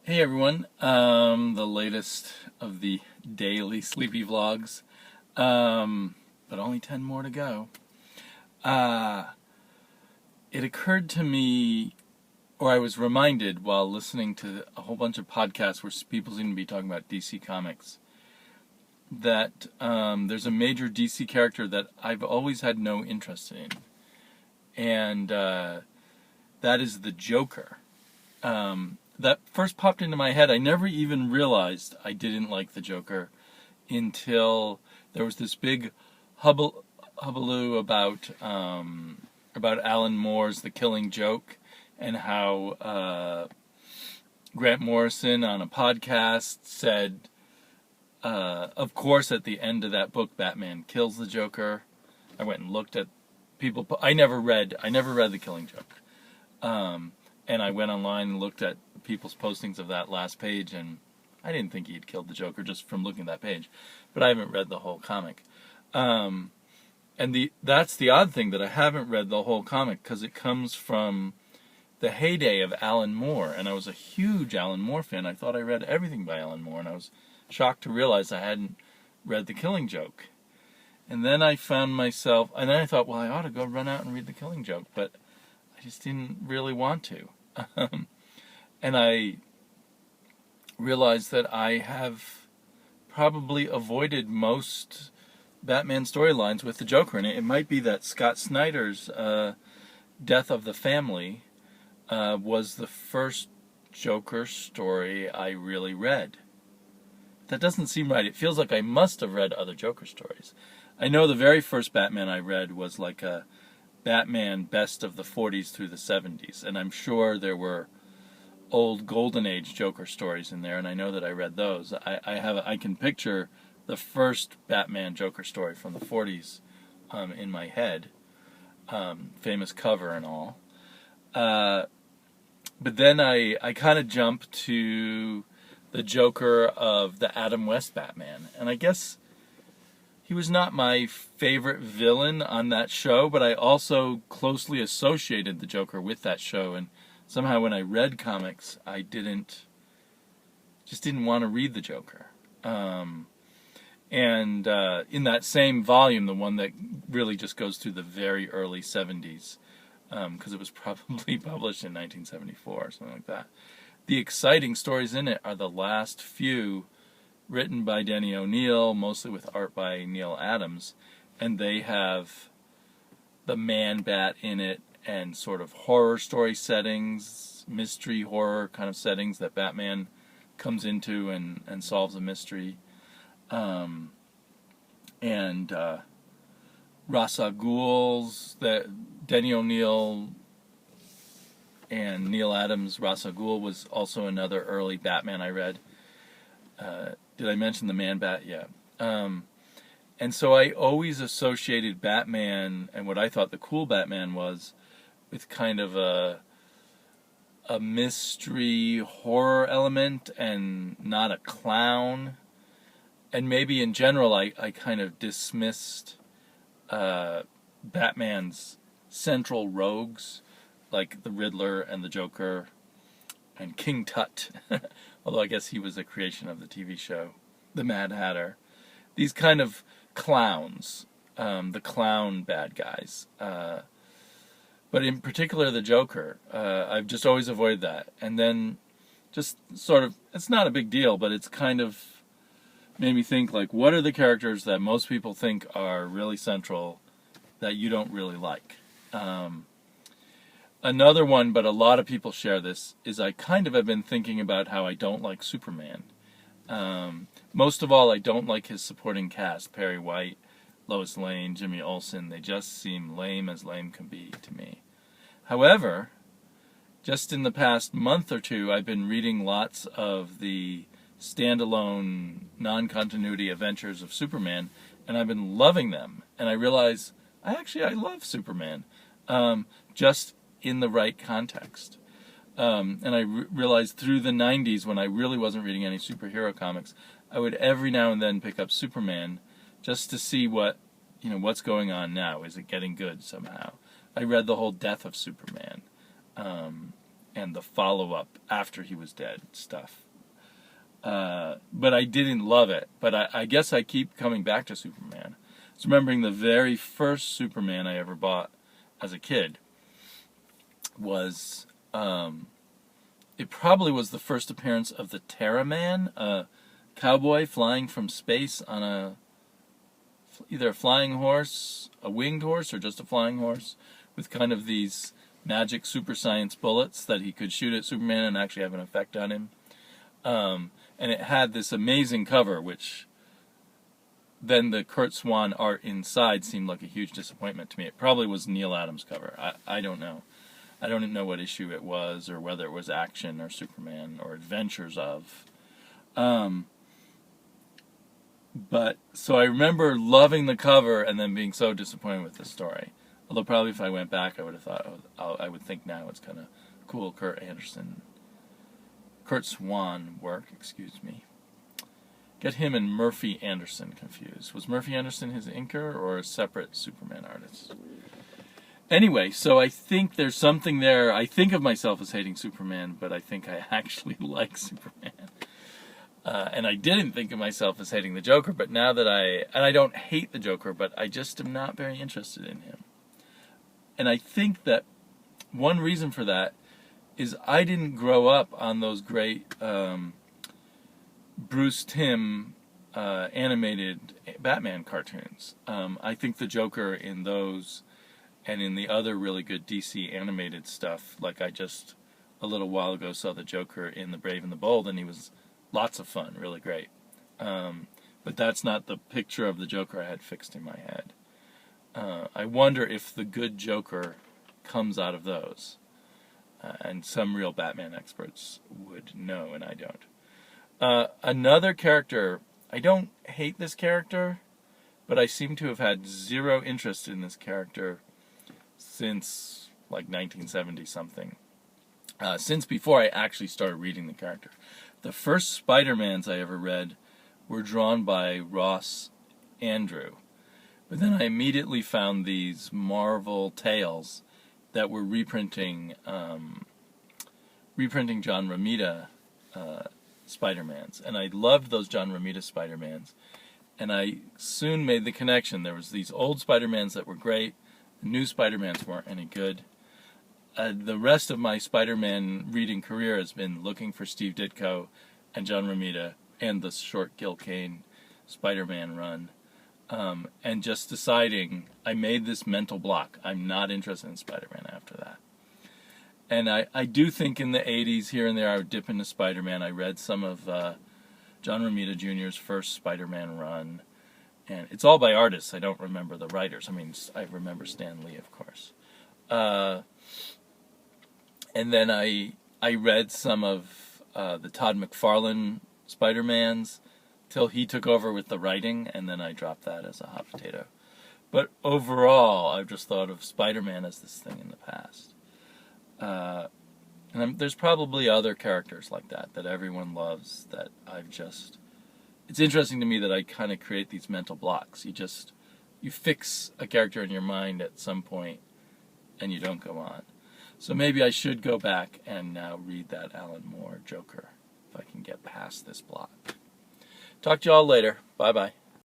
Hey everyone, the latest of the daily sleepy vlogs, but only 10 more to go. Uh, it occurred to me, or I was reminded while listening to a whole bunch of podcasts where people seem to be talking about DC Comics, that there's a major DC character that I've always had no interest in, and that is the Joker. That first popped into my head. I never even realized I didn't like the Joker until there was this big hubbub about Alan Moore's The Killing Joke, and how Grant Morrison on a podcast said, of course, at the end of that book, Batman kills the Joker. I went and looked at people. I never read The Killing Joke. And I went online and looked at people's postings of that last page, and I didn't think he'd killed the Joker just from looking at that page. But I haven't read the whole comic. And that's the odd thing, that I haven't read the whole comic, because it comes from the heyday of Alan Moore, and I was a huge Alan Moore fan. I thought I read everything by Alan Moore, and I was shocked to realize I hadn't read The Killing Joke. And then I found myself, and then I thought, well, I ought to go run out and read The Killing Joke, but I just didn't really want to. And I realized that I have probably avoided most Batman storylines with the Joker in it. It might be that Scott Snyder's Death of the Family was the first Joker story I really read. That doesn't seem right. It feels like I must have read other Joker stories. I know the very first Batman I read was like a Batman best of the 40s through the 70s, and I'm sure there were old Golden Age Joker stories in there, and I know that I read those. I can picture the first Batman Joker story from the 40s in my head, famous cover and all. But then I kind of jump to the Joker of the Adam West Batman, and I guess he was not my favorite villain on that show, but I also closely associated the Joker with that show, and somehow when I read comics, I just didn't want to read the Joker. And in that same volume, the one that really just goes through the very early 70s, because it was probably published in 1974 or something like that, the exciting stories in it are the last few, written by Denny O'Neil, mostly with art by Neil Adams, and they have the Man-Bat in it, and sort of horror story settings, mystery horror kind of settings that Batman comes into and solves a mystery. And Ra's al Ghul's, that Denny O'Neil and Neil Adams' Ra's al Ghul was also another early Batman I read. Did I mention the Man-Bat? Yeah. And so I always associated Batman and what I thought the cool Batman was with kind of a mystery horror element and not a clown. And maybe in general I kind of dismissed Batman's central rogues, like the Riddler and the Joker and King Tut, although I guess he was a creation of the TV show, the Mad Hatter. These kind of clowns, the clown bad guys. But in particular the Joker, I've just always avoided that. And then just sort of, it's not a big deal, but it's kind of made me think, like, what are the characters that most people think are really central that you don't really like? Another one, but a lot of people share this, is I kind of have been thinking about how I don't like Superman. Most of all, I don't like his supporting cast, Perry White, Lois Lane, Jimmy Olsen. They just seem lame as lame can be to me. However, just in the past month or two, I've been reading lots of the standalone, non-continuity adventures of Superman, and I've been loving them. And I realize, I love Superman, just in the right context. And I realized through the 90s, when I really wasn't reading any superhero comics, I would every now and then pick up Superman just to see what's going on now. Is it getting good somehow? I read the whole Death of Superman, and the follow-up after he was dead stuff. But I didn't love it. But I guess I keep coming back to Superman. I was remembering the very first Superman I ever bought as a kid was, it probably was the first appearance of the Terra Man, a cowboy flying from space on either a flying horse, a winged horse, or just a flying horse, with kind of these magic super science bullets that he could shoot at Superman and actually have an effect on him. And it had this amazing cover, which then the Curt Swan art inside seemed like a huge disappointment to me. It probably was Neil Adams' cover. I don't know. I don't know what issue it was, or whether it was Action or Superman or Adventures of. But so I remember loving the cover and then being so disappointed with the story. Although probably if I went back, I would have thought, I would think now it's kind of cool Curt Swan work, excuse me. Get him and Murphy Anderson confused. Was Murphy Anderson his inker or a separate Superman artist? Anyway, so I think there's something there. I think of myself as hating Superman, but I think I actually like Superman. And I didn't think of myself as hating the Joker, but now that I don't hate the Joker, but I just am not very interested in him. And I think that one reason for that is I didn't grow up on those great Bruce Timm animated Batman cartoons. I think the Joker in those and in the other really good DC animated stuff, like I just a little while ago saw the Joker in The Brave and the Bold, and he was lots of fun, really great. But that's not the picture of the Joker I had fixed in my head. I wonder if the good Joker comes out of those. And some real Batman experts would know, and I don't. Another character, I don't hate this character, but I seem to have had zero interest in this character since like 1970 something. Since before I actually started reading the character. The first Spider-Mans I ever read were drawn by Ross Andru. But then I immediately found these Marvel tales that were reprinting John Romita Spider-Mans. And I loved those John Romita Spider-Mans. And I soon made the connection. There was these old Spider-Mans that were great. The new Spider-Mans weren't any good. The rest of my Spider-Man reading career has been looking for Steve Ditko and John Romita and the short Gil Kane Spider-Man run. And just deciding, I made this mental block. I'm not interested in Spider-Man after that. And I do think in the 80s, here and there, I would dip into Spider-Man. I read some of John Romita Jr.'s first Spider-Man run. And it's all by artists. I don't remember the writers. I mean, I remember Stan Lee, of course. And then I read some of the Todd McFarlane Spider-Mans till he took over with the writing, and then I dropped that as a hot potato. But overall, I've just thought of Spider-Man as this thing in the past. And there's probably other characters like that everyone loves that I've just... It's interesting to me that I kind of create these mental blocks. You fix a character in your mind at some point, and you don't go on. So maybe I should go back and now read that Alan Moore Joker, if I can get past this block. Talk to you all later. Bye-bye.